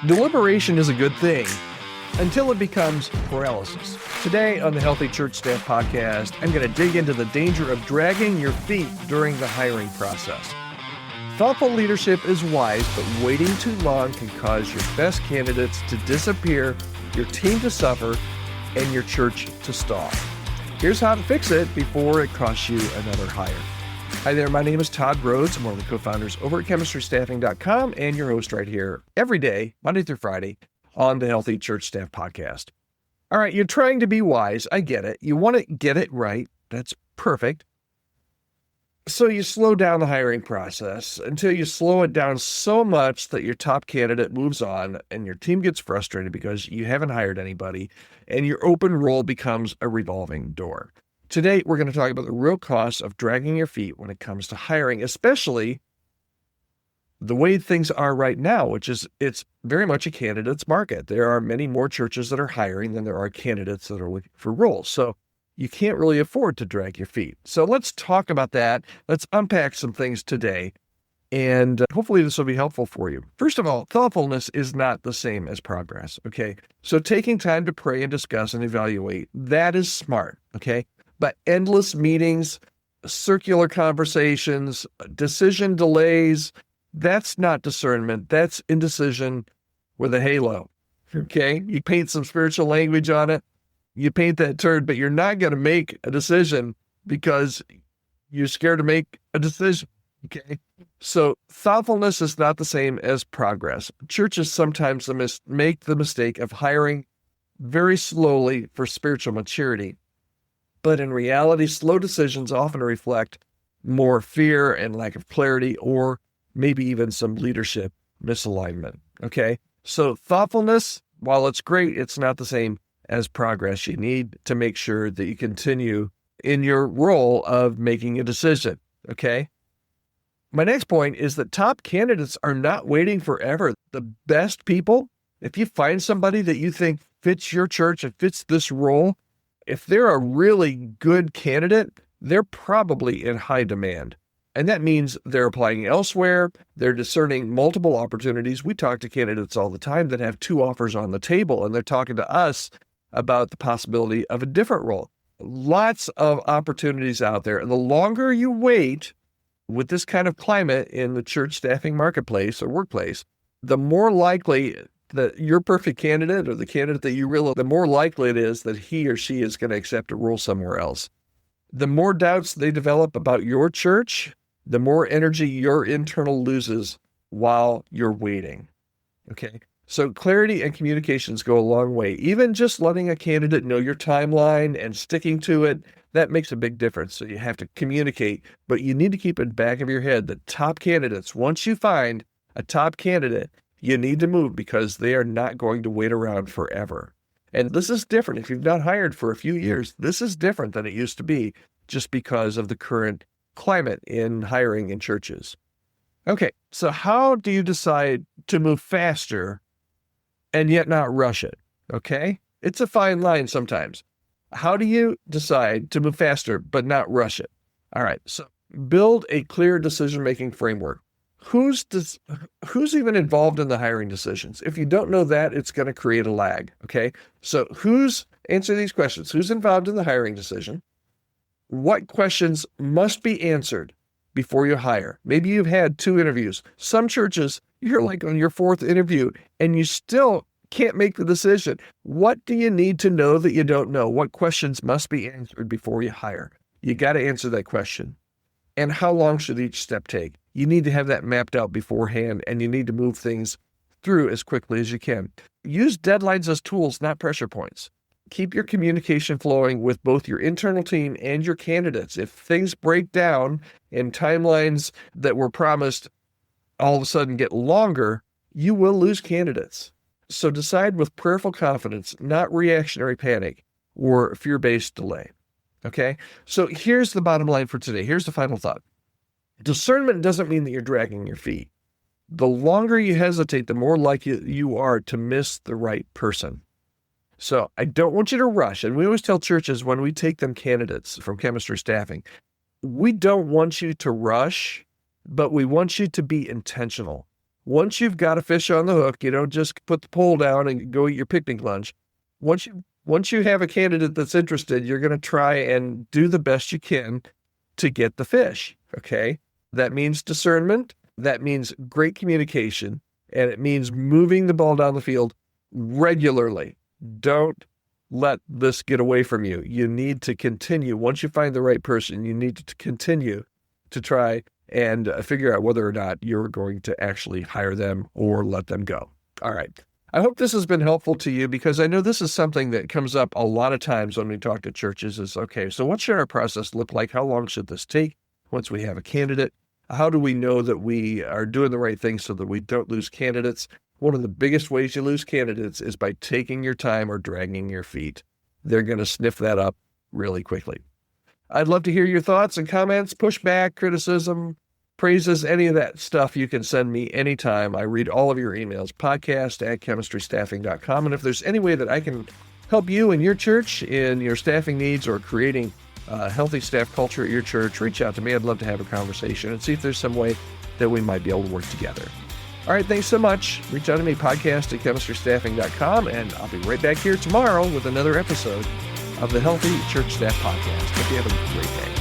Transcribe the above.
Deliberation is a good thing until it becomes paralysis. Today on the Healthy Church Staff Podcast, I'm going to dig into the danger of dragging your feet during the hiring process. Thoughtful leadership is wise, but waiting too long can cause your best candidates to disappear, your team to suffer, and your church to stall. Here's how to fix it before it costs you another hire. Hi there, my name is Todd Rhoades. I'm one of the co-founders over at chemistrystaffing.com and your host right here every day, Monday through Friday, on the Healthy Church Staff Podcast. All right, you're trying to be wise. I get it. You want to get it right. That's perfect. So you slow down the hiring process until you slow it down so much that your top candidate moves on and your team gets frustrated because you haven't hired anybody and your open role becomes a revolving door. Today, we're going to talk about the real costs of dragging your feet when it comes to hiring, especially the way things are right now, which is it's very much a candidate's market. There are many more churches that are hiring than there are candidates that are looking for roles. So you can't really afford to drag your feet. So let's talk about that. Let's unpack some things today, and hopefully this will be helpful for you. First of all, thoughtfulness is not the same as progress, okay? So taking time to pray and discuss and evaluate, that is smart, okay? But endless meetings, circular conversations, decision delays, that's not discernment. That's indecision with a halo, okay? You paint some spiritual language on it. You paint that turd, but you're not going to make a decision because you're scared to make a decision, okay? So thoughtfulness is not the same as progress. Churches sometimes make the mistake of hiring very slowly for spiritual maturity. But in reality, slow decisions often reflect more fear and lack of clarity, or maybe even some leadership misalignment, okay? So thoughtfulness, while it's great, it's not the same as progress. You need to make sure that you continue in your role of making a decision, okay? My next point is that top candidates are not waiting forever. The best people, if you find somebody that you think fits your church and fits this role, if they're a really good candidate, they're probably in high demand. And that means they're applying elsewhere. They're discerning multiple opportunities. We talk to candidates all the time that have 2 offers on the table, and they're talking to us about the possibility of a different role. Lots of opportunities out there. And the longer you wait with this kind of climate in the church staffing marketplace or workplace, the more likely that your perfect candidate or the candidate that you really, the more likely it is that he or she is going to accept a role somewhere else. The more doubts they develop about your church, the more energy your internal loses while you're waiting. Okay? So clarity and communications go a long way. Even just letting a candidate know your timeline and sticking to it, that makes a big difference. So you have to communicate, but you need to keep in the back of your head that top candidates, once you find a top candidate, you need to move because they are not going to wait around forever. And this is different. If you've not hired for a few years, this is different than it used to be just because of the current climate in hiring in churches. Okay, so how do you decide to move faster and yet not rush it? Okay, it's a fine line sometimes. How do you decide to move faster but not rush it? All right, so build a clear decision-making framework. Who's even involved in the hiring decisions? If you don't know that, it's going to create a lag, okay? So answer these questions. Who's involved in the hiring decision? What questions must be answered before you hire? Maybe you've had 2 interviews. Some churches, you're like on your 4th interview and you still can't make the decision. What do you need to know that you don't know? What questions must be answered before you hire? You got to answer that question. And how long should each step take? You need to have that mapped out beforehand, and you need to move things through as quickly as you can. Use deadlines as tools, not pressure points. Keep your communication flowing with both your internal team and your candidates. If things break down and timelines that were promised all of a sudden get longer, you will lose candidates. So decide with prayerful confidence, not reactionary panic or fear-based delay. Okay? So here's the bottom line for today. Here's the final thought. Discernment doesn't mean that you're dragging your feet. The longer you hesitate, the more likely you are to miss the right person. So I don't want you to rush. And we always tell churches when we take them candidates from chemistry staffing, we don't want you to rush, but we want you to be intentional. Once you've got a fish on the hook, you don't just put the pole down and go eat your picnic lunch. Once you have a candidate that's interested, you're going to try and do the best you can to get the fish, okay? That means discernment. That means great communication. And it means moving the ball down the field regularly. Don't let this get away from you. You need to continue. Once you find the right person, you need to continue to try and figure out whether or not you're going to actually hire them or let them go. All right. I hope this has been helpful to you, because I know this is something that comes up a lot of times when we talk to churches is, okay, so what should our process look like? How long should this take once we have a candidate? How do we know that we are doing the right thing so that we don't lose candidates? One of the biggest ways you lose candidates is by taking your time or dragging your feet. They're going to sniff that up really quickly. I'd love to hear your thoughts and comments, pushback, criticism, praises, any of that stuff. You can send me anytime. I read all of your emails, podcast@chemistrystaffing.com. And if there's any way that I can help you in your church, in your staffing needs, or creating a healthy staff culture at your church, reach out to me. I'd love to have a conversation and see if there's some way that we might be able to work together. All right, thanks so much. Reach out to me, podcast@chemistrystaffing.com, and I'll be right back here tomorrow with another episode of the Healthy Church Staff Podcast. Hope you have a great day.